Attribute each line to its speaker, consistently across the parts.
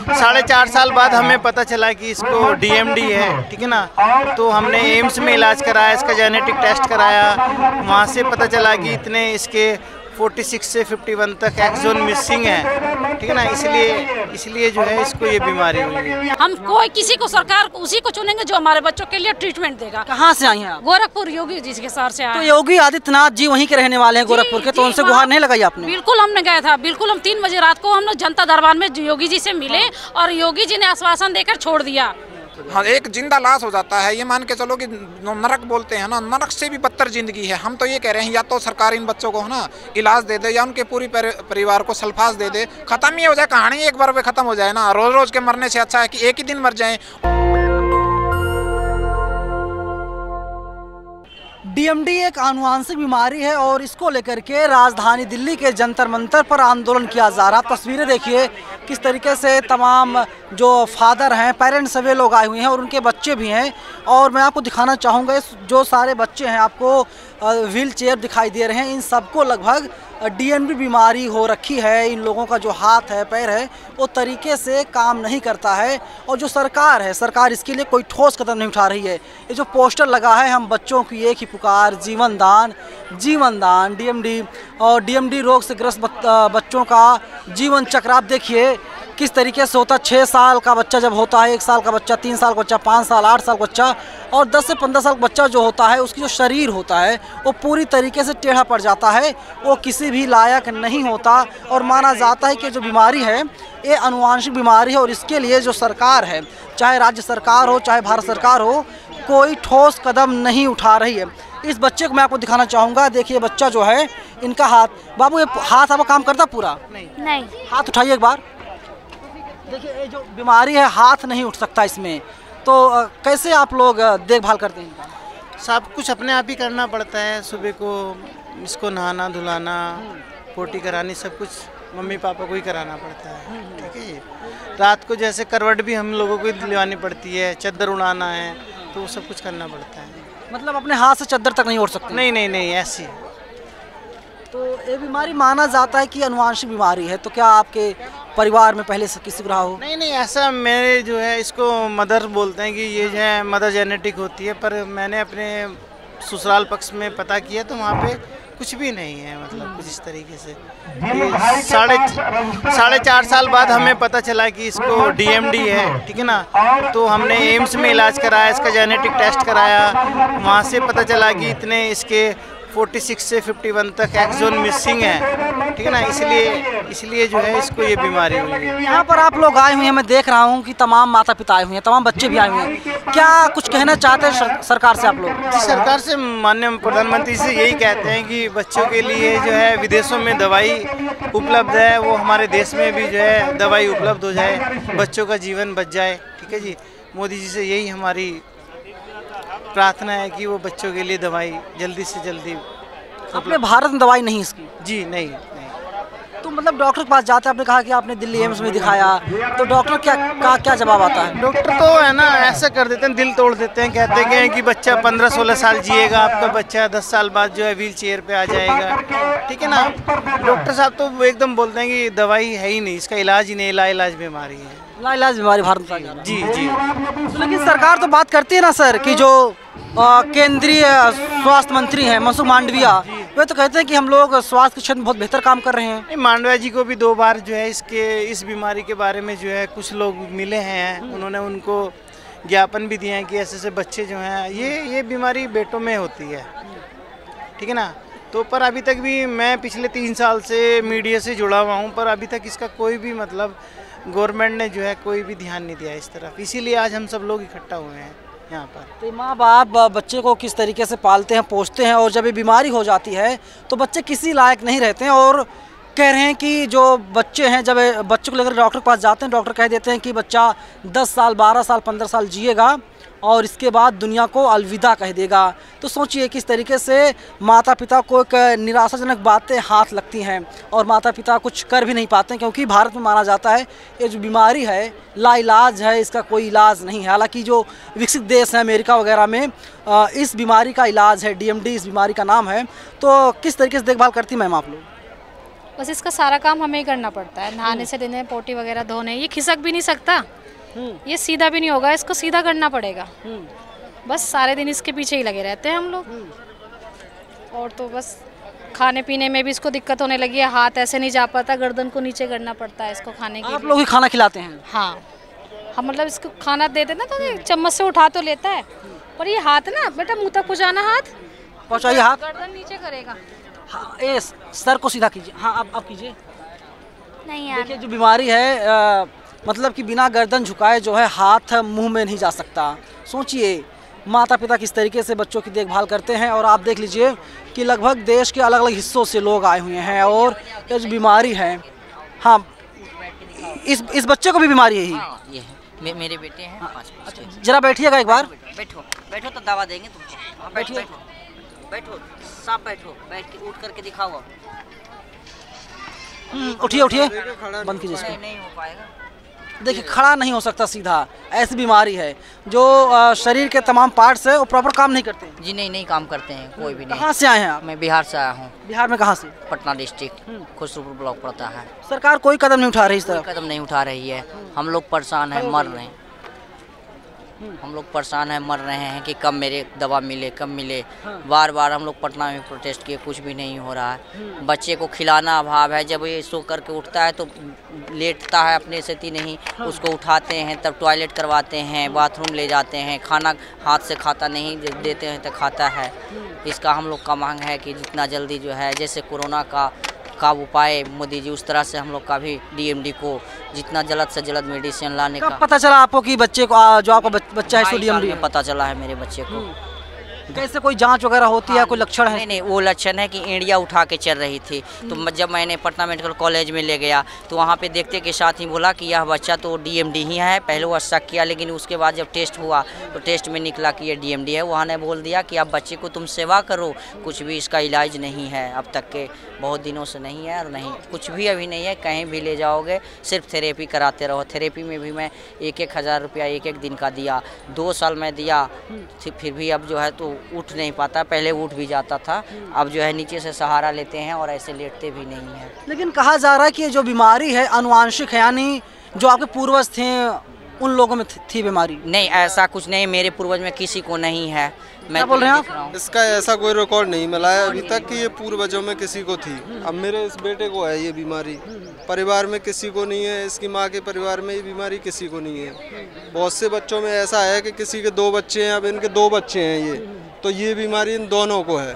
Speaker 1: 4.5 साल बाद हमें पता चला कि इसको डीएमडी है, ठीक है ना। तो हमने एम्स में इलाज कराया, इसका जेनेटिक टेस्ट कराया, वहाँ से पता चला कि इतने इसके 46 से 51 तक एक्सोन मिसिंग है, ठीक है ना। इसलिए जो है इसको ये बीमारी हुई है।
Speaker 2: हम कोई किसी को सरकार उसी को चुनेंगे जो हमारे बच्चों के लिए ट्रीटमेंट देगा।
Speaker 3: कहाँ से आई हैं आप?
Speaker 2: गोरखपुर योगी जी के सर से आए।
Speaker 3: तो योगी आदित्यनाथ जी वहीं के रहने वाले हैं गोरखपुर के, तो उनसे गुहार नहीं लगाई आपने?
Speaker 2: बिल्कुल हमने गया था, बिल्कुल हम 3 बजे रात को हम लोग जनता दरबार में योगी जी से मिले और योगी जी ने आश्वासन देकर छोड़ दिया।
Speaker 4: हाँ, एक जिंदा लाश हो जाता है, ये मान के चलो कि नरक बोलते हैं ना, नरक से भी बदतर जिंदगी है। हम तो ये कह रहे हैं या तो सरकार इन बच्चों को ना इलाज दे दे या उनके पूरी परिवार को सल्फास दे दे, खत्म ही हो जाए कहानी, एक बार में खत्म हो जाए ना। रोज रोज के मरने से अच्छा है कि एक ही दिन मर जाए।
Speaker 3: डीएमडी एक आनुवांशिक बीमारी है और इसको लेकर के राजधानी दिल्ली के जंतर मंतर पर आंदोलन किया जा रहा। तस्वीरें देखिए किस तरीके से तमाम जो फादर हैं, पेरेंट्स सभी लोग आए हुए हैं और उनके बच्चे भी हैं। और मैं आपको दिखाना चाहूँगा जो सारे बच्चे हैं, आपको व्हील चेयर दिखाई दे रहे हैं, इन सबको लगभग डीएमडी बीमारी हो रखी है। इन लोगों का जो हाथ है, पैर है, वो तरीके से काम नहीं करता है। और जो सरकार है, सरकार इसके लिए कोई ठोस कदम नहीं उठा रही है। ये जो पोस्टर लगा है, हम बच्चों की एक ही पुकार, जीवन दान, जीवन दान। डीएमडी और डीएमडी रोग से ग्रस्त बच्चों का जीवन चक्र आप देखिए किस तरीके से होता है। 6 साल का बच्चा जब होता है, 1 साल का बच्चा, 3 साल का बच्चा, 5 साल, 8 साल का बच्चा और 10 से 15 साल का बच्चा जो होता है, उसकी जो शरीर होता है वो पूरी तरीके से टेढ़ा पड़ जाता है, वो किसी भी लायक नहीं होता। और माना जाता है कि जो बीमारी है ये आनुवांशिक बीमारी है और इसके लिए जो सरकार है, चाहे राज्य सरकार हो चाहे भारत सरकार हो, कोई ठोस कदम नहीं उठा रही है। इस बच्चे को मैं आपको दिखाना चाहूँगा। देखिए बच्चा जो है, इनका हाथ, बाबू ये हाथ आपका काम करता पूरा?
Speaker 2: नहीं।
Speaker 3: हाथ उठाइए एक बार। देखिए ये जो बीमारी है, हाथ नहीं उठ सकता इसमें, तो कैसे आप लोग देखभाल करते हैं?
Speaker 1: सब कुछ अपने आप ही करना पड़ता है। सुबह को इसको नहाना धुलाना, पोटी करानी, सब कुछ मम्मी पापा को ही कराना पड़ता है, ठीक है। रात को जैसे करवट भी हम लोगों को दिलवानी पड़ती है, चद्दर उड़ाना है, तो वो सब कुछ करना पड़ता है।
Speaker 3: मतलब अपने हाथ से चद्दर तक नहीं ओढ़ सकते?
Speaker 1: नहीं, ऐसी।
Speaker 3: तो ये बीमारी माना जाता है कि आनुवांशिक बीमारी है, तो क्या आपके परिवार में पहले से किसी को रहा हो?
Speaker 1: नहीं, ऐसा मेरे जो है इसको मदर बोलते हैं कि ये जो है मदर जेनेटिक होती है, पर मैंने अपने ससुराल पक्ष में पता किया तो वहाँ पे कुछ भी नहीं है, मतलब कुछ इस तरीके से। 4.5 साल बाद हमें पता चला कि इसको डीएमडी है, ठीक है ना। तो हमने एम्स में इलाज कराया, इसका जेनेटिक टेस्ट कराया, वहाँ से पता चला कि इतने इसके 46 से 51 तक एक्सोन मिसिंग है, ठीक है ना। इसलिए जो है इसको ये बीमारी हुई है।
Speaker 3: यहाँ पर आप लोग आए हुए हैं, मैं देख रहा हूँ कि तमाम माता पिता आए हुए हैं, तमाम बच्चे भी आए हुए हैं। क्या कुछ कहना चाहते हैं सरकार से आप लोग?
Speaker 1: सरकार से, माननीय प्रधानमंत्री से यही कहते हैं कि बच्चों के लिए जो है विदेशों में दवाई उपलब्ध है, वो हमारे देश में भी जो है दवाई उपलब्ध हो जाए, बच्चों का जीवन बच जाए, ठीक है जी। मोदी जी से यही हमारी प्रार्थना है कि वो बच्चों के लिए दवाई जल्दी से जल्दी।
Speaker 3: अपने भारत में दवाई नहीं इसकी?
Speaker 1: जी नहीं।
Speaker 3: तो मतलब डॉक्टर के पास जाते हैं, आपने कहा कि आपने दिल्ली एम्स में दिखाया, तो डॉक्टर क्या जवाब आता है?
Speaker 1: डॉक्टर तो है ना ऐसा कर देते हैं, दिल तोड़ देते हैं, कहते हैं कि बच्चा 15-16 साल जिएगा, आपका बच्चा 10 साल बाद जो है व्हील चेयर पे आ जाएगा, ठीक है ना। डॉक्टर साहब तो एकदम बोलते हैं कि दवाई है ही नहीं, इसका इलाज ही नहीं, लाइलाज बीमारी है,
Speaker 3: लाइलाज बीमारी भारत में।
Speaker 1: जी।
Speaker 3: तो लेकिन सरकार तो बात करती है ना सर कि जो केंद्रीय स्वास्थ्य मंत्री हैं मनसुख मांडविया, वे तो कहते हैं कि हम लोग स्वास्थ्य के क्षेत्र में बहुत बेहतर काम कर रहे हैं।
Speaker 1: मांडविया जी को भी 2 बार जो है इस बीमारी के बारे में जो है कुछ लोग मिले हैं, उन्होंने उनको ज्ञापन भी दिए हैं कि ऐसे बच्चे जो हैं ये बीमारी बेटों में होती है, ठीक है ना। तो पर अभी तक भी मैं पिछले 3 साल से मीडिया से जुड़ा हुआ हूँ, पर अभी तक इसका कोई भी मतलब गवर्नमेंट ने जो है कोई भी ध्यान नहीं दिया इस तरफ, इसीलिए आज हम सब लोग इकट्ठा हुए हैं यहाँ पर।
Speaker 3: तो माँ बाप बच्चे को किस तरीके से पालते हैं, पोसते हैं, और जब ये बीमारी हो जाती है तो बच्चे किसी लायक नहीं रहते हैं। और कह रहे हैं कि जो बच्चे हैं, जब बच्चों को लेकर डॉक्टर के पास जाते हैं, डॉक्टर कह देते हैं कि बच्चा 10 साल, 12 साल, 15 साल जिएगा और इसके बाद दुनिया को अलविदा कह देगा। तो सोचिए किस तरीके से माता पिता को एक निराशाजनक बातें हाथ लगती हैं और माता पिता कुछ कर भी नहीं पाते हैं, क्योंकि भारत में माना जाता है ये जो बीमारी है लाइलाज है, इसका कोई इलाज नहीं है। हालांकि जो विकसित देश हैं अमेरिका वगैरह में इस बीमारी का इलाज है, डीएमडी इस बीमारी का नाम है। तो किस तरीके से देखभाल करती मैम आप लोग?
Speaker 5: बस इसका सारा काम हमें ही करना पड़ता है, नहाने से लेने पोटी वगैरह धोने। ये खिसक भी नहीं सकता, ये सीधा भी नहीं होगा, इसको सीधा करना पड़ेगा। बस सारे दिन इसके पीछे ही लगे रहते हैं हम लोग। और तो बस खाने पीने में भी इसको दिक्कत होने लगी है, हाथ ऐसे नहीं जा पाता, गर्दन को नीचे करना पड़ता है इसको खाने के लिए।
Speaker 3: आप लोग ही खाना खिलाते हैं?
Speaker 5: हाँ, हम मतलब इसको खाना देते ना तो ये चम्मच से उठा तो लेता है, पर ये हाथ ना बेटा मुँह तक पहुँचाना, हाथ
Speaker 3: पहुँचाइए, हाथ
Speaker 5: गर्दन नीचे करेगा।
Speaker 3: हाँ, ये सर को सीधा कीजिए। हाँ, आप कीजिए।
Speaker 5: नहीं यार,
Speaker 3: देखिए जो बीमारी है मतलब कि बिना गर्दन झुकाए जो है हाथ मुंह में नहीं जा सकता। सोचिए माता पिता किस तरीके से बच्चों की देखभाल करते हैं। और आप देख लीजिए कि लगभग देश के अलग अलग हिस्सों से लोग आए हुए हैं और ये जो बीमारी है, हाँ इस बच्चे को भी बीमारी है ही।
Speaker 6: हाँ, ये है मेरे बेटे हैं। हाँ,
Speaker 3: जरा बैठिएगा एक बार।
Speaker 6: बैठो बैठो तो दवा देंगे तुमको। हाँ, बैठो बैठो बैठो, सब बैठो, बैठ के उठ करके दिखाओ।
Speaker 3: उठिए उठिए, बंद कीजिए इसको।
Speaker 6: नहीं हो पाएगा।
Speaker 3: देखिए खड़ा नहीं हो सकता सीधा, ऐसी बीमारी है जो शरीर के तमाम पार्ट्स है वो प्रॉपर काम नहीं करते।
Speaker 6: जी नहीं काम करते हैं कोई भी नहीं।
Speaker 3: कहाँ से आए हैं आप?
Speaker 6: मैं बिहार से आया हूँ।
Speaker 3: बिहार में कहाँ से?
Speaker 6: पटना डिस्ट्रिक्ट खुसरूपुर ब्लॉक पड़ता है।
Speaker 3: सरकार कोई कदम नहीं उठा रही इस
Speaker 6: कोई
Speaker 3: तरफ?
Speaker 6: कदम नहीं उठा रही है। हम लोग परेशान हैं, मर रहे हैं। हम लोग परेशान हैं, मर रहे हैं कि कब मेरे दवा मिले, कब मिले। बार बार हम लोग पटना में प्रोटेस्ट किए, कुछ भी नहीं हो रहा है। बच्चे को खिलाना अभाव है, जब ये सो करके उठता है तो लेटता है, अपने से नहीं, उसको उठाते हैं, तब टॉयलेट करवाते हैं, बाथरूम ले जाते हैं, खाना हाथ से खाता नहीं, देते हैं तो खाता है। इसका हम लोग का मांग है कि जितना जल्दी जो है, जैसे कोरोना का उपाय मोदी जी, उस तरह से हम लोग का भी डीएमडी को जितना जल्द से जल्द मेडिसिन लाने का।
Speaker 3: पता चला आपको कि बच्चे को जो आपका बच्चा है डीएमडी?
Speaker 6: पता चला है मेरे बच्चे को।
Speaker 3: कैसे कोई जांच वगैरह होती है? कोई लक्षण है?
Speaker 6: नहीं, वो लक्षण है कि एड़िया उठा के चल रही थी। तो जब मैंने पटना मेडिकल कॉलेज में ले गया तो वहाँ पे देखते के साथ ही बोला कि यह बच्चा तो डीएमडी ही है। पहले वो शक किया, लेकिन उसके बाद जब टेस्ट हुआ तो टेस्ट में निकला कि ये डीएमडी है। वहाँ ने बोल दिया कि आप बच्चे को तुम सेवा करो, कुछ भी इसका इलाज नहीं है अब तक के, बहुत दिनों से नहीं है और नहीं कुछ भी अभी नहीं है। कहीं भी ले जाओगे सिर्फ थेरेपी कराते रहो। थेरेपी में भी मैं 1,000 रुपया एक दिन का दिया, 2 साल में दिया, फिर भी अब जो है तो उठ नहीं पाता। पहले उठ भी जाता था, अब जो है नीचे से सहारा लेते हैं और ऐसे लेटते भी नहीं है।
Speaker 3: लेकिन कहा जा रहा है कि ये जो बीमारी है अनुवांशिक है, यानी जो आपके पूर्वज थे उन लोगों में थी बीमारी।
Speaker 6: नहीं, ऐसा कुछ नहीं, मेरे पूर्वज में किसी को नहीं है।
Speaker 3: मैं बोल रहे हैं आप?
Speaker 7: इसका ऐसा कोई रिकॉर्ड नहीं मिला है अभी तक कि ये पूर्वजों में किसी को थी। अब मेरे इस बेटे को है ये बीमारी, परिवार में किसी को नहीं है। इसकी माँ के परिवार में ये बीमारी किसी को नहीं है। बहुत से बच्चों में ऐसा है कि किसी के 2 बच्चे हैं, अब इनके 2 बच्चे हैं ये, तो ये बीमारी इन दोनों को है।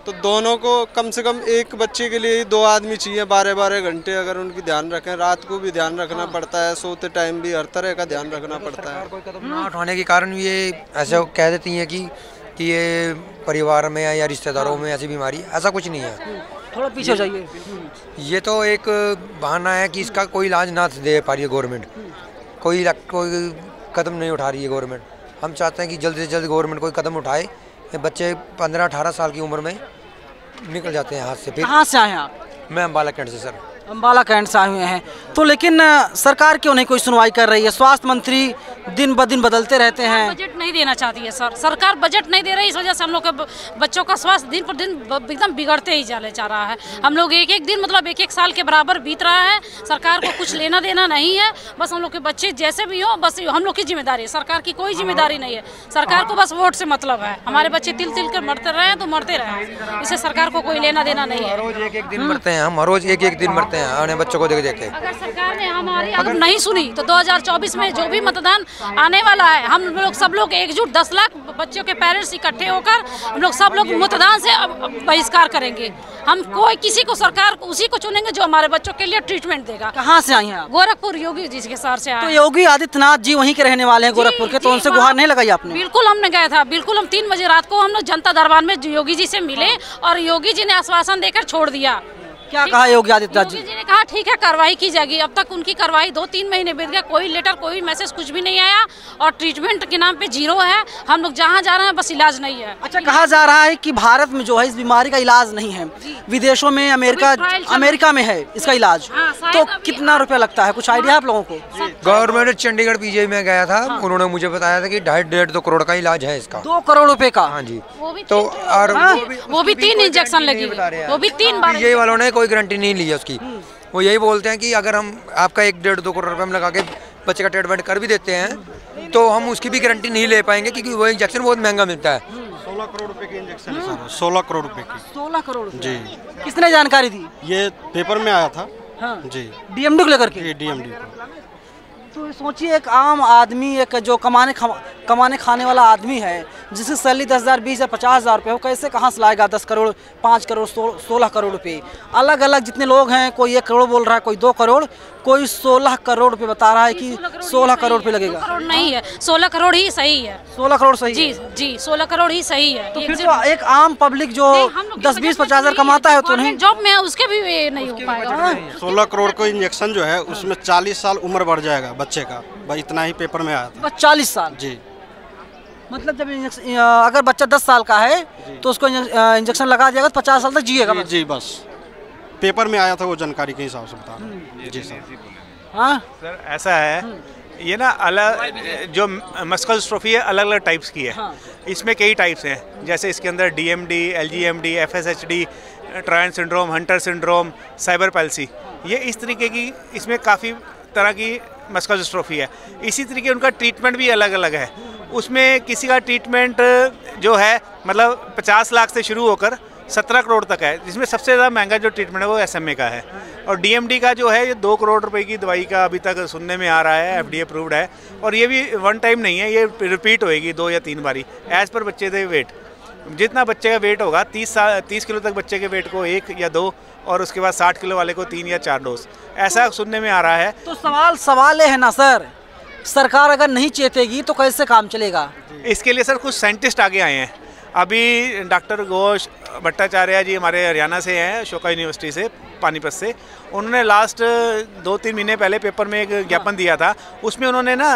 Speaker 7: तो दोनों को कम से कम एक बच्चे के लिए ही 2 आदमी चाहिए 12-12 घंटे अगर उनकी ध्यान रखें। रात को भी ध्यान रखना पड़ता है, सोते टाइम भी हर तरह का ध्यान रखना पड़ता है।
Speaker 8: कोई कदम ना उठाने के कारण ये ऐसा कह देती हैं कि ये परिवार में या रिश्तेदारों में ऐसी बीमारी, ऐसा कुछ नहीं है।
Speaker 3: थोड़ा पीछे हो जाइए।
Speaker 8: ये तो एक बहाना है कि इसका कोई इलाज ना दे पा रही है गवर्नमेंट, कोई कदम नहीं उठा रही है गवर्नमेंट। हम चाहते हैं कि जल्द से जल्द गवर्नमेंट कोई कदम उठाए। ये बच्चे 15-18 साल की उम्र में निकल जाते हैं हाथ से। फिर
Speaker 3: कहाँ से आए हैं आप?
Speaker 8: मैं अम्बाला कैंट से सर।
Speaker 3: अम्बाला कैंट से आए हुए हैं, तो लेकिन सरकार क्यों नहीं कोई सुनवाई कर रही है? स्वास्थ्य मंत्री दिन ब दिन बदलते रहते हैं।
Speaker 2: बजट नहीं देना चाहती है सर, सरकार बजट नहीं दे रही, इस वजह से हम लोग के बच्चों का स्वास्थ्य दिन पर दिन एकदम बिगड़ते ही जा रहा है। हम लोग एक दिन मतलब 1-1 साल के बराबर बीत रहा है, सरकार को कुछ लेना देना नहीं है। बस हम लोग के बच्चे जैसे भी हो, बस हम लोग की जिम्मेदारी है, सरकार की कोई जिम्मेदारी नहीं है। सरकार को बस वोट से मतलब है। हमारे बच्चे तिल कर मरते रहे तो मरते रहे, इससे सरकार को कोई लेना देना नहीं है।
Speaker 8: रोज एक दिन मरते हैं हम, रोज एक दिन मरते हैं अपने बच्चों को देख के।
Speaker 2: अगर सरकार ने हमारी अगर नहीं सुनी तो 2024 में जो भी मतदान आने वाला है, हम लोग सब लोग एकजुट 10 लाख बच्चों के पेरेंट्स इकट्ठे होकर हम लोग सब लोग मतदान से बहिष्कार करेंगे। हम कोई किसी को सरकार उसी को चुनेंगे जो हमारे बच्चों के लिए ट्रीटमेंट देगा।
Speaker 3: कहाँ से आई हैं आप?
Speaker 2: गोरखपुर योगी जी के सर से आए।
Speaker 3: तो योगी आदित्यनाथ जी वहीं के रहने वाले हैं गोरखपुर के, तो उनसे गुहार नहीं लगाई आपने?
Speaker 2: बिल्कुल हमने गया था, बिल्कुल हम 3 बजे रात को हम लोग जनता दरबार में योगी जी से मिले और योगी जी ने आश्वासन देकर छोड़ दिया।
Speaker 3: क्या कहा योगी आदित्यनाथ जी?
Speaker 2: योगी जी ने कहा ठीक है कार्रवाई की जाएगी। अब तक उनकी कार्रवाई 2-3 महीने बीत गया, कोई लेटर कोई मैसेज कुछ भी नहीं आया और ट्रीटमेंट के नाम पे 0 है। हम लोग जहाँ जा रहे हैं बस इलाज नहीं है।
Speaker 3: अच्छा, कहा जा रहा है कि भारत में जो है इस बीमारी का इलाज नहीं है, विदेशों में अमेरिका में है इसका इलाज। तो कितना रुपया लगता है, कुछ आइडिया आप लोगों को?
Speaker 8: गवर्नमेंट चंडीगढ़ पीजीआई में गया था, उन्होंने मुझे बताया था कि 2.5-2 करोड़ का इलाज है इसका।
Speaker 3: 2 करोड़ रुपए का?
Speaker 8: हाँ जी।
Speaker 2: तो
Speaker 8: और
Speaker 2: वो भी 3 इंजेक्शन लगी, वो भी 3 बार।
Speaker 8: पीजीआई वालों ने कोई गारंटी नहीं ली है उसकी। वो यही बोलते हैं कि अगर हम आपका 1-1.5-2 करोड़ रुपये में लगा के बच्चे का ट्रीटमेंट कर भी देते हैं तो हम उसकी भी गारंटी नहीं ले पाएंगे, क्योंकि वो इंजेक्शन बहुत महंगा मिलता है।
Speaker 9: 16 करोड़ रुपए की इंजेक्शन है सर, 16 करोड़ रुपए की।
Speaker 3: 16 करोड़
Speaker 9: जी।
Speaker 3: किसने जानकारी दी?
Speaker 9: ये पेपर में आया था।
Speaker 3: हाँ।
Speaker 9: जी।
Speaker 3: डीएमडी को लेकर के?
Speaker 9: डीएमडी को।
Speaker 3: तो सोचिए एक आम आदमी, एक जो कमाने खाने वाला आदमी है, जिसकी सैलरी 10,000, 20,000, 50,000 रुपये हो, कैसे कहाँ से लाएगा 10 करोड़, 5 करोड़, 16 करोड़ रुपए? अलग अलग जितने लोग हैं, कोई 1 करोड़ बोल रहा है, कोई 2 करोड़, कोई 16 करोड़ रुपए बता रहा है कि 16 करोड़ रुपए लगेगा।
Speaker 2: करोड़ नहीं है, 16 करोड़ ही सही है।
Speaker 3: 16 करोड़ सही
Speaker 2: जी
Speaker 3: है।
Speaker 2: जी 16 करोड़ ही सही है।
Speaker 3: तो फिर तो एक आम पब्लिक जो 10-20, 50,000 कमाता है तो नहीं,
Speaker 2: जॉब में है उसके भी नहीं हो पाएगा।
Speaker 9: 16 करोड़ को इंजेक्शन जो है उसमें 40 साल उम्र बढ़ जाएगा बच्चे का, भाई इतना ही पेपर में आया था।
Speaker 3: बस 40 साल?
Speaker 9: जी।
Speaker 3: मतलब जब अगर बच्चा 10 साल का है तो उसको इंजेक्शन लगा दिया तो 50 साल तक जिएगा?
Speaker 9: जी बस पेपर में आया था, वो जानकारी के हिसाब से बता रहा हूँ। जी सर।
Speaker 3: हाँ
Speaker 10: सर ऐसा है, ये ना अलग जो मस्कुलर डिस्ट्रोफी है अलग अलग टाइप्स की है।
Speaker 3: हाँ।
Speaker 10: इसमें कई टाइप्स हैं, जैसे इसके अंदर डीएमडी, एलजीएमडी, एफएसएचडी, ट्रायन syndrome, Hunter syndrome, cyber palsy, ये इस तरीके की इसमें काफ़ी तरह की मस्कुलर डिस्ट्रोफी है। इसी तरीके उनका ट्रीटमेंट भी अलग अलग है। उसमें किसी का ट्रीटमेंट जो है मतलब 50 लाख से शुरू होकर 17 करोड़ तक है, जिसमें सबसे ज़्यादा महंगा जो ट्रीटमेंट है वो SMA का है। और DMD का जो है ये 2 करोड़ रुपए की दवाई का अभी तक सुनने में आ रहा है, FDA अप्रूव्ड है। और ये भी वन टाइम नहीं है, ये रिपीट होएगी 2 या 3 बारी एज़ पर बच्चे के वेट। जितना बच्चे का वेट होगा 30 किलो तक बच्चे के वेट को 1 या 2, और उसके बाद 60 किलो वाले को 3 या 4 डोज, ऐसा सुनने में आ रहा है।
Speaker 3: तो सवाल है ना सर, सरकार अगर नहीं चेतेगी तो कैसे काम चलेगा?
Speaker 10: इसके लिए सर कुछ साइंटिस्ट आगे आए हैं। अभी डॉक्टर घोष भट्टाचार्य जी हमारे हरियाणा से हैं, अशोका यूनिवर्सिटी से, पानीपत से। उन्होंने लास्ट 2-3 महीने पहले पेपर में एक ज्ञापन दिया था। उसमें उन्होंने ना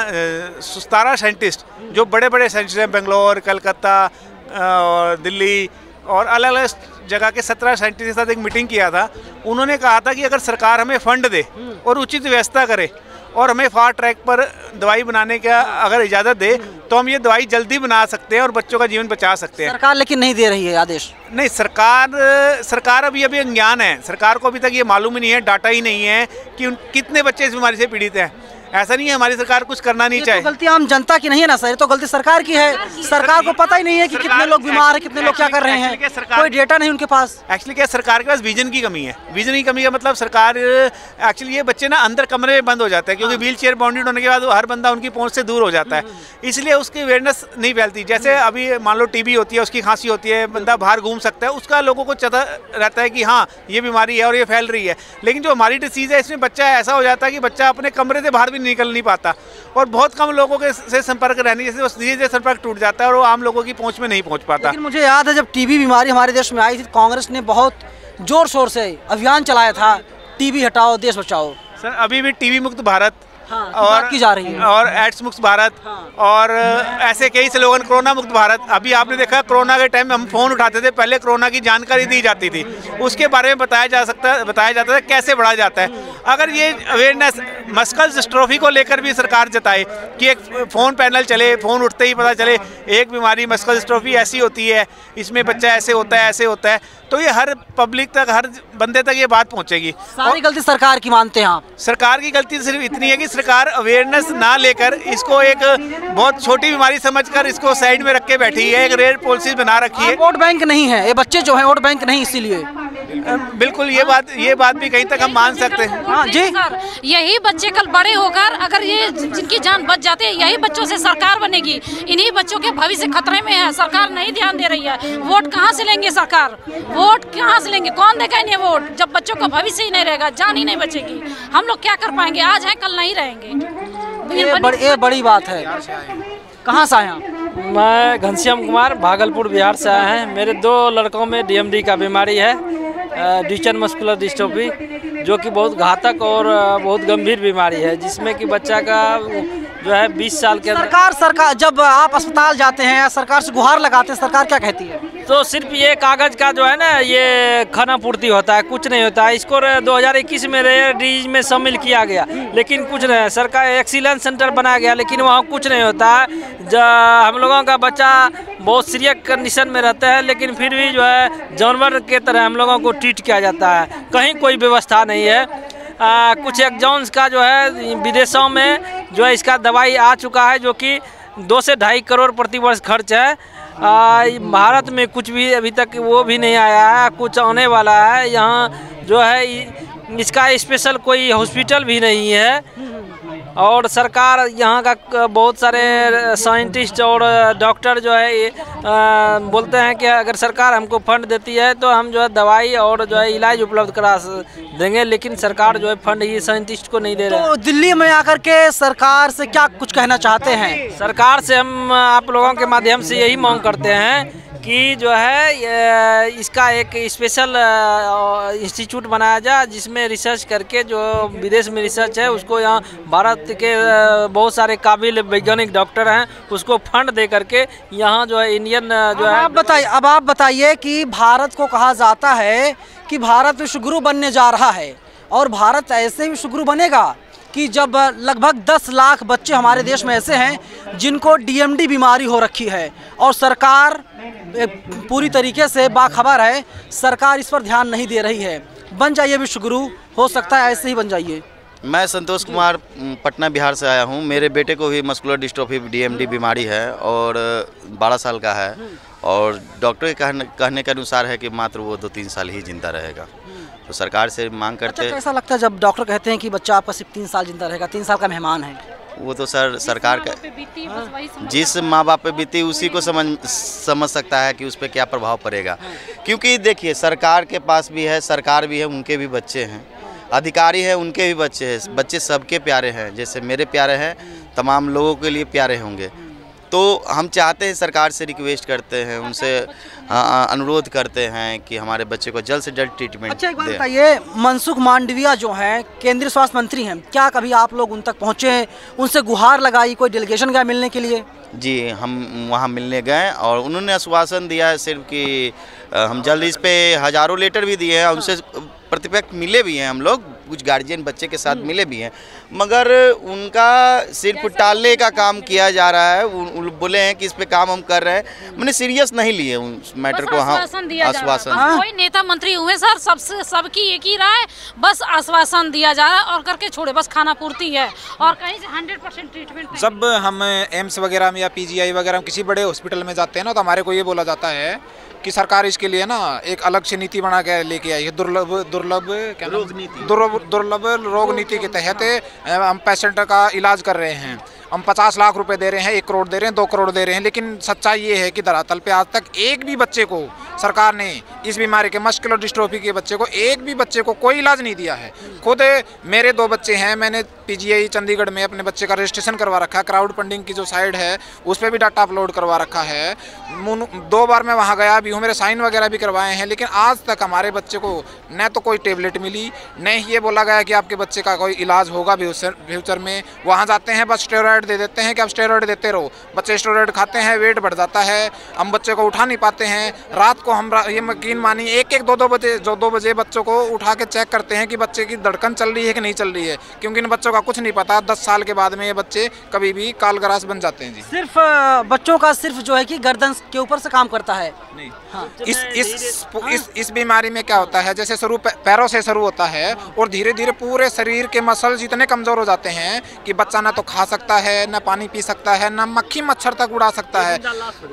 Speaker 10: 17 साइंटिस्ट जो बड़े बड़े साइंटिस्ट हैं, बेंगलोर, कलकत्ता और दिल्ली और अलग अलग जगह के 17 साइंटिस्ट के साथ एक मीटिंग किया था। उन्होंने कहा था कि अगर सरकार हमें फंड दे और उचित व्यवस्था करे और हमें फास्ट ट्रैक पर दवाई बनाने का अगर इजाज़त दे तो हम ये दवाई जल्दी बना सकते हैं और बच्चों का जीवन बचा सकते हैं।
Speaker 3: सरकार लेकिन नहीं दे रही है आदेश।
Speaker 10: नहीं, सरकार अभी अज्ञान है। सरकार को अभी तक ये मालूम ही नहीं है, डाटा ही नहीं है कि कितने बच्चे इस बीमारी से पीड़ित हैं। ऐसा नहीं है हमारी सरकार कुछ करना नहीं चाहिए।
Speaker 3: तो गलती आम जनता की नहीं है ना सर, ये तो गलती सरकार की है। सरकार को पता ही नहीं है कि कितने लोग बीमार हैं, कितने लोग क्या कर रहे हैं, कोई डेटा नहीं उनके पास।
Speaker 10: एक्चुअली क्या सरकार के पास विजन की कमी है। विजन की कमी का मतलब सरकार एक्चुअली ये बच्चे ना अंदर कमरे में बंद हो जाते हैं, क्योंकि व्हील चेयर बाउंडेड होने के बाद हर बंदा उनकी पहुंच से दूर हो जाता है, इसलिए उसकी अवेयरनेस नहीं फैलती। जैसे अभी मान लो TB होती है, उसकी खांसी होती है, बंदा बाहर घूम सकता है, उसका लोगों को पता रहता है कि हाँ ये बीमारी है और ये फैल रही है। लेकिन जो हमारी डिसीज़ है इसमें बच्चा ऐसा हो जाता है कि बच्चा अपने कमरे से बाहर भी निकल नहीं पाता और बहुत कम लोगों के से संपर्क रहने जैसे धीरे धीरे संपर्क टूट जाता है और वो आम लोगों की पहुंच में नहीं पहुंच पाता।
Speaker 3: लेकिन मुझे याद है जब TB बीमारी हमारे देश में आई थी, कांग्रेस ने बहुत जोर शोर से अभियान चलाया था, TB हटाओ देश बचाओ।
Speaker 10: सर अभी भी TB मुक्त भारत
Speaker 3: हाँ,
Speaker 10: और
Speaker 3: की जा रही है,
Speaker 10: और एड्स मुक्त भारत और ऐसे कई स्लोगन, कोरोना मुक्त भारत। अभी आपने देखा कोरोना के टाइम में हम फ़ोन उठाते थे, पहले कोरोना की जानकारी दी जाती थी, उसके बारे में बताया जाता था कैसे बढ़ा जाता है। अगर ये अवेयरनेस मस्कुलर डिस्ट्रोफी को लेकर भी सरकार जताए कि एक फ़ोन पैनल चले, फ़ोन उठते ही पता चले एक बीमारी मस्कुलर डिस्ट्रोफी ऐसी होती है, इसमें बच्चा ऐसे होता है, तो ये हर पब्लिक तक, हर बंदे तक ये बात पहुँचेगी।
Speaker 3: सारी गलती सरकार की मानते हैं आप?
Speaker 10: सरकार की गलती सिर्फ इतनी है कि सरकार अवेयरनेस ना लेकर इसको एक बहुत छोटी बीमारी समझकर इसको साइड में रख के बैठी है, एक रेयर पॉलिसी बना रखी है।
Speaker 3: वोट बैंक नहीं है ये बच्चे जो हैं, वोट बैंक नहीं, इसीलिए
Speaker 10: बिल्कुल ये बात भी कहीं तक हम मान सकते हैं।
Speaker 3: हाँ जी
Speaker 2: सर, यही बच्चे कल बड़े होकर अगर ये जिनकी जान बच जाती है, यही बच्चों से सरकार बनेगी। इन्हीं बच्चों के भविष्य खतरे में है, सरकार नहीं ध्यान दे रही है। वोट कहाँ से लेंगे सरकार? वोट कहाँ से लेंगे? कौन देगा इन्हें वोट जब बच्चों का भविष्य ही नहीं रहेगा, जान ही नहीं बचेगी? हम लोग क्या कर पाएंगे? आज है कल नहीं रहेंगे।
Speaker 3: ये बड़ी बात है। कहाँ से आए आप?
Speaker 11: मैं घनश्याम कुमार, भागलपुर बिहार से आए हैं। मेरे 2 लड़कों में DMD का बीमारी है, ड्यूचेन मस्कुलर डिस्ट्रोफी, जो कि बहुत घातक और बहुत गंभीर बीमारी है, जिसमें कि बच्चा का जो है 20 साल के अंदर।
Speaker 3: सरकार जब आप अस्पताल जाते हैं या सरकार से गुहार लगाते हैं, सरकार क्या कहती है?
Speaker 11: तो सिर्फ ये कागज़ का जो है ना ये खाना पूर्ति होता है, कुछ नहीं होता है। इसको 2021 में रेयर डिजीज में शामिल किया गया, लेकिन कुछ नहीं है। सरकार एक्सीलेंस सेंटर बनाया गया, लेकिन वहाँ कुछ नहीं होता है। हम लोगों का बच्चा बहुत सीरियस कंडीशन में रहता है, लेकिन फिर भी जो है जानवर के तरह हम लोगों को ट्रीट किया जाता है। कहीं कोई व्यवस्था नहीं है। कुछ एग्जाम्स का जो है विदेशों में जो है इसका दवाई आ चुका है, जो कि 2 से 2.5 करोड़ प्रति वर्ष खर्च है। भारत में कुछ भी अभी तक वो भी नहीं आया है, कुछ आने वाला है। यहाँ जो है इसका स्पेशल कोई हॉस्पिटल भी नहीं है, और सरकार यहाँ का बहुत सारे साइंटिस्ट और डॉक्टर जो है बोलते हैं कि अगर सरकार हमको फंड देती है तो हम जो है दवाई और जो है इलाज उपलब्ध करा देंगे, लेकिन सरकार जो है फंड ये साइंटिस्ट को नहीं दे रहे।
Speaker 3: तो दिल्ली में आकर के सरकार से क्या कुछ कहना चाहते हैं?
Speaker 11: सरकार से हम आप लोगों के माध्यम से यही मांग करते हैं कि जो है इसका एक स्पेशल इंस्टीट्यूट बनाया जाए, जिसमें रिसर्च करके जो विदेश में रिसर्च है उसको यहाँ भारत के बहुत सारे काबिल वैज्ञानिक डॉक्टर हैं उसको फंड दे करके यहाँ जो है इंडियन जो है।
Speaker 3: अब आप बताइए कि भारत को कहा जाता है कि भारत विश्वगुरु बनने जा रहा है, और भारत ऐसे ही विश्वगुरु बनेगा कि जब लगभग 10 लाख बच्चे हमारे देश में ऐसे हैं जिनको DMD बीमारी हो रखी है, और सरकार पूरी तरीके से बाखबर है, सरकार इस पर ध्यान नहीं दे रही है। बन जाइए विश्वगुरु, हो सकता है ऐसे ही बन जाइए।
Speaker 12: मैं संतोष कुमार पटना बिहार से आया हूँ। मेरे बेटे को भी मस्कुलर डिस्ट्रोफी DMD बीमारी है और 12 साल का है, और डॉक्टर के कहने के अनुसार है कि मात्र वो 2-3 साल ही जिंदा रहेगा। तो सरकार से मांग करते हैं।
Speaker 3: कैसा लगता है जब डॉक्टर कहते हैं कि बच्चा आपका सिर्फ 3 साल जिंदा रहेगा, 3 साल का मेहमान है?
Speaker 12: वो तो सर सरकार का जिस माँ बाप पे बीती उसी को समझ सकता है कि उस पर क्या प्रभाव पड़ेगा। क्योंकि देखिए सरकार के पास भी है, सरकार भी है, उनके भी बच्चे हैं, अधिकारी हैं, उनके भी बच्चे हैं। बच्चे सबके प्यारे हैं, जैसे मेरे प्यारे हैं, तमाम लोगों के लिए प्यारे होंगे। तो हम चाहते हैं, सरकार से रिक्वेस्ट करते हैं, उनसे अनुरोध करते हैं कि हमारे बच्चे को जल्द से जल्द ट्रीटमेंट।
Speaker 3: अच्छा, एक बात बताइए, मनसुख मांडविया जो हैं केंद्रीय स्वास्थ्य मंत्री हैं, क्या कभी आप लोग उन तक पहुँचे, उनसे गुहार लगाई, कोई डेलीगेशन गया मिलने के लिए?
Speaker 12: जी, हम वहाँ मिलने गए और उन्होंने आश्वासन दिया है सिर्फ कि हम जल्द इस पे हज़ारों लेटर भी दिए हैं, उनसे प्रतिपक्ष मिले भी हैं, हम लोग कुछ गार्जियन बच्चे के साथ मिले भी हैं, मगर उनका सिर्फ टालने का काम किया जा रहा है। बोले हैं कि इस पे काम हम कर रहे हैं, मैंने सीरियस नहीं लिए उस मैटर को। हाँ, आश्वासन।
Speaker 2: कोई नेता मंत्री हुए सर, सबकी एक ही राय, बस आश्वासन दिया जा रहा है और करके छोड़े, बस खाना पूर्ति है और कहीं से 100% ट्रीटमेंट।
Speaker 4: जब हम एम्स वगैरह में या PGI वगैरह में किसी बड़े हॉस्पिटल में जाते हैं ना, तो हमारे को ये बोला जाता है कि सरकार इसके लिए ना एक अलग से नीति बना के लेके आई है, दुर्लभ रोग नीति के तहत हम पेशेंट का इलाज कर रहे हैं। हम 50 लाख रुपए दे रहे हैं, 1 करोड़ दे रहे हैं, 2 करोड़ दे रहे हैं, लेकिन सच्चाई ये है कि धरातल पे आज तक एक भी बच्चे को सरकार ने इस बीमारी के मस्कुलर डिस्ट्रोफी के बच्चे को, एक भी बच्चे को कोई इलाज नहीं दिया है। खुद मेरे 2 बच्चे हैं, मैंने PGI चंडीगढ़ में अपने बच्चे का रजिस्ट्रेशन करवा रखा है, क्राउड फंडिंग की जो साइट है उस पर भी डाटा अपलोड करवा रखा है। 2 बार मैं वहाँ गया भी हूँ, मेरे साइन वगैरह भी करवाए हैं, लेकिन आज तक हमारे बच्चे को न तो कोई टेबलेट मिली, न ये बोला गया कि आपके बच्चे का कोई इलाज होगा फ्यूचर में। वहाँ जाते हैं बस स्टेरॉयड दे देते हैं कि आप स्टेरॉयड देते रहो, बच्चे स्टेरॉयड खाते हैं, वेट बढ़ जाता है, हम बच्चे को उठा नहीं पाते हैं। रात को हम ये यकीन मानिए 1-2 बजे बच्चों को उठा के चेक करते हैं कि बच्चे की धड़कन चल रही है कि नहीं चल रही है, क्योंकि इन बच्चों का कुछ नहीं पता। 10 साल के बाद में ये बच्चे कभी भी कालग्रास बन जाते हैं। जी, सिर्फ
Speaker 3: बच्चों का सिर्फ जो है कि गर्दन के ऊपर से काम करता है
Speaker 4: नहीं। हाँ। इस बीमारी में क्या होता है, जैसे शुरू पैरों से शुरू होता है और धीरे धीरे पूरे शरीर के मसल्स इतने कमजोर हो जाते हैं कि बच्चा ना तो खा सकता है, ना पानी पी सकता है, ना मक्खी मच्छर तक उड़ा सकता है।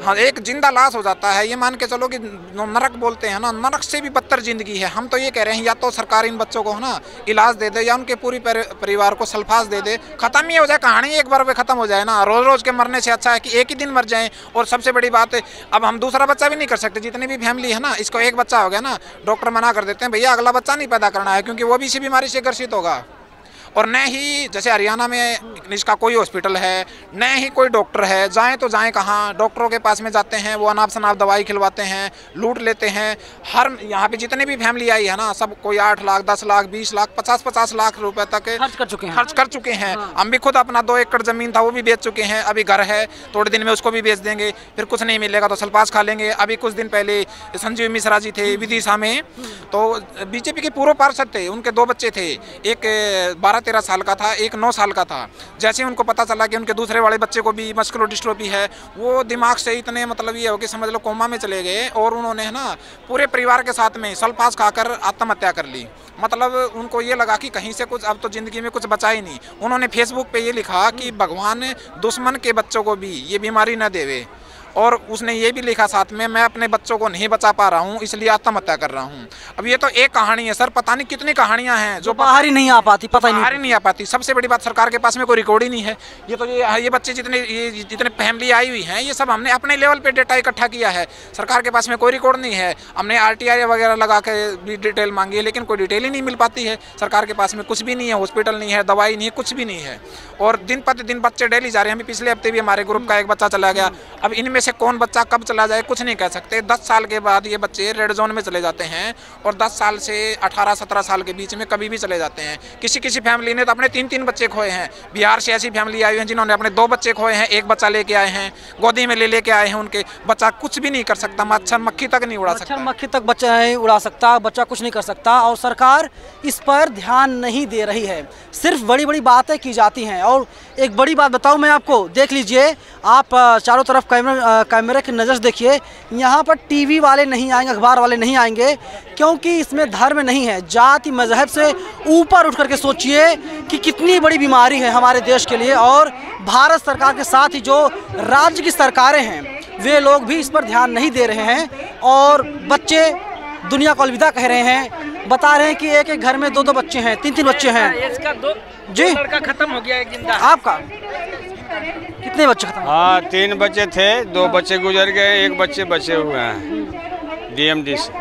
Speaker 4: हाँ, एक जिंदा लाश हो जाता है। ये मान के चलो कि नरक बोलते हैं ना, नरक से भी बदतर जिंदगी है। हम तो ये कह रहे हैं या तो सरकार इन बच्चों को ना इलाज दे दे, या उनके पूरी परिवार को सल्फास दे दे, खत्म ही हो जाए कहानी, एक बार में खत्म हो जाए ना। रोज रोज के मरने से अच्छा है कि एक ही दिन मर जाए। और सबसे बड़ी बात है, अब हम दूसरा बच्चा भी नहीं कर सकते। जितनी भी फैमिली है ना, इसको एक बच्चा हो गया ना, डॉक्टर मना कर देते हैं भैया अगला बच्चा नहीं पैदा करना है, क्योंकि वो भी इसी बीमारी से ग्रसित होगा। और न ही जैसे हरियाणा में इसका कोई हॉस्पिटल है, न ही कोई डॉक्टर है। जाएं तो जाएं कहाँ, डॉक्टरों के पास में जाते हैं, वो अनाप शनाप दवाई खिलवाते हैं, लूट लेते हैं। हर यहाँ पे जितने भी फैमिली आई है ना, सब कोई 8 लाख 10 लाख 20 लाख 50 लाख रुपए तक खर्च कर चुके हैं। हम भी खुद अपना 2 एकड़ जमीन था वो भी बेच चुके हैं, अभी घर है, थोड़े दिन में उसको भी बेच देंगे, फिर कुछ नहीं मिलेगा तो सल्फास खा लेंगे। अभी कुछ दिन पहले संजीव मिश्रा जी थे विदिशा में, तो बीजेपी के पूर्व पार्षद थे, उनके 2 बच्चे थे, एक 12-13 साल का था, एक 9 साल का था। जैसे उनको पता चला कि उनके दूसरे वाले बच्चे को भी मस्कुलर डिस्ट्रोफी है, वो दिमाग से इतने मतलब ये हो कि समझ लो कोमा में चले गए, और उन्होंने है ना पूरे परिवार के साथ में सल्फास खाकर आत्महत्या कर ली। मतलब उनको ये लगा कि कहीं से कुछ अब तो ज़िंदगी में कुछ बचा ही नहीं। उन्होंने फेसबुक पे ये लिखा कि भगवान दुश्मन के बच्चों को भी ये बीमारी न देवे, और उसने ये भी लिखा साथ में, मैं अपने बच्चों को नहीं बचा पा रहा हूँ इसलिए आत्महत्या कर रहा हूँ। अब ये तो एक कहानी है सर, पता नहीं कितनी कहानियाँ हैं जो
Speaker 3: बाहर ही नहीं आ पाती,
Speaker 4: बाहर ही नहीं आ पाती। सबसे बड़ी बात, सरकार के पास में कोई रिकॉर्ड ही नहीं है। ये तो ये बच्चे जितने फैमिली आई हुई हैं, ये सब हमने अपने लेवल पे डेटा इकट्ठा किया है। सरकार के पास में कोई रिकॉर्ड नहीं है। हमने RTI वगैरह लगा के भी डिटेल मांगी है, लेकिन कोई डिटेल ही नहीं मिल पाती है। सरकार के पास में कुछ भी नहीं है, हॉस्पिटल नहीं है, दवाई नहीं है, कुछ भी नहीं है। और दिन प्रतिदिन बच्चे डेली जा रहे हैं। अभी पिछले हफ्ते भी हमारे ग्रुप का एक बच्चा चला गया। अब इनमें से कौन बच्चा कब चला जाए कुछ नहीं कह सकते। 10 साल के बाद ये बच्चे रेड जोन में चले जाते हैं, और 10 साल से 18-17 साल के बीच में कभी भी चले जाते हैं। किसी फैमिली ने तो अपने 3-3 बच्चे खोए हैं। बिहार से ऐसी फैमिली आई हुई है जिन्होंने अपने 2 बच्चे खोए हैं, 1 बच्चा लेके आए हैं, गोदी में लेके आए हैं उनके। बच्चा कुछ भी नहीं कर सकता, मच्छर मक्खी तक नहीं उड़ा सकता,
Speaker 3: मक्खी तक बच्चा नहीं उड़ा सकता, बच्चा कुछ नहीं कर सकता। और सरकार इस पर ध्यान नहीं दे रही है, सिर्फ बड़ी बड़ी बातें की जाती हैं। और एक बड़ी बात बताऊं मैं आपको, देख लीजिए आप चारों तरफ कैमरे की नज़र देखिए, यहाँ पर टीवी वाले नहीं आएंगे, अखबार वाले नहीं आएंगे, क्योंकि इसमें धर्म नहीं है। जाति मजहब से ऊपर उठ करके सोचिए कि कितनी बड़ी बीमारी है हमारे देश के लिए। और भारत सरकार के साथ ही जो राज्य की सरकारें हैं, वे लोग भी इस पर ध्यान नहीं दे रहे हैं, और बच्चे दुनिया को अलविदा कह रहे हैं। बता रहे हैं कि एक एक घर में 2-2 बच्चे हैं, 3-3 बच्चे हैं।
Speaker 11: इसका 2 लड़का खत्म हो गया, एक जिंदा।
Speaker 3: आपका कितने बच्चे खत्म?
Speaker 13: हाँ, 3 बच्चे थे, 2 बच्चे गुजर गए, 1 बच्चे बचे हुए हैं DMD से।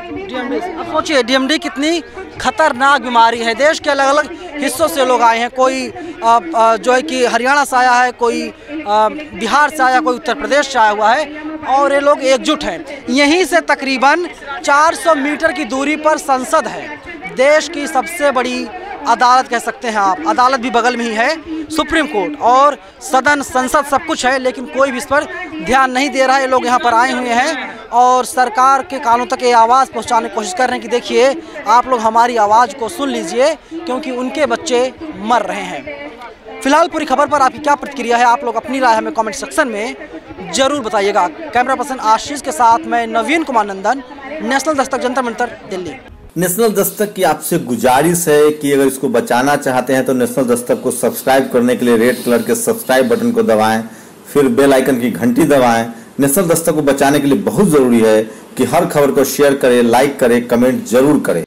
Speaker 3: अब सोचिए DMD कितनी खतरनाक बीमारी है। देश के अलग अलग हिस्सों से लोग आए हैं, कोई जो है कि हरियाणा से आया है, कोई बिहार से आया, कोई उत्तर प्रदेश से आया हुआ है, और ये लोग एकजुट हैं। यहीं से तकरीबन 400 मीटर की दूरी पर संसद है, देश की सबसे बड़ी अदालत कह सकते हैं आप। अदालत भी बगल में ही है, सुप्रीम कोर्ट और सदन संसद सब कुछ है, लेकिन कोई भी इस पर ध्यान नहीं दे रहा है। ये लोग यहाँ पर आए हुए हैं और सरकार के कानों तक ये आवाज़ पहुँचाने की कोशिश कर रहे हैं कि देखिए आप लोग हमारी आवाज़ को सुन लीजिए, क्योंकि उनके बच्चे मर रहे हैं। फिलहाल पूरी खबर पर आपकी क्या प्रतिक्रिया है, आप लोग अपनी राय हमें कमेंट सेक्शन में ज़रूर बताइएगा। कैमरा पर्सन आशीष के साथ मैं नवीन कुमार नंदन, नेशनल दस्तक जंतर मंतर, दिल्ली।
Speaker 14: नेशनल दस्तक की आपसे गुजारिश है कि अगर इसको बचाना चाहते हैं तो नेशनल दस्तक को सब्सक्राइब करने के लिए रेड कलर के सब्सक्राइब बटन को दबाएं, फिर बेल आइकन की घंटी दबाएं। नेशनल दस्तक को बचाने के लिए बहुत जरूरी है कि हर खबर को शेयर करें, लाइक करें, कमेंट जरूर करें।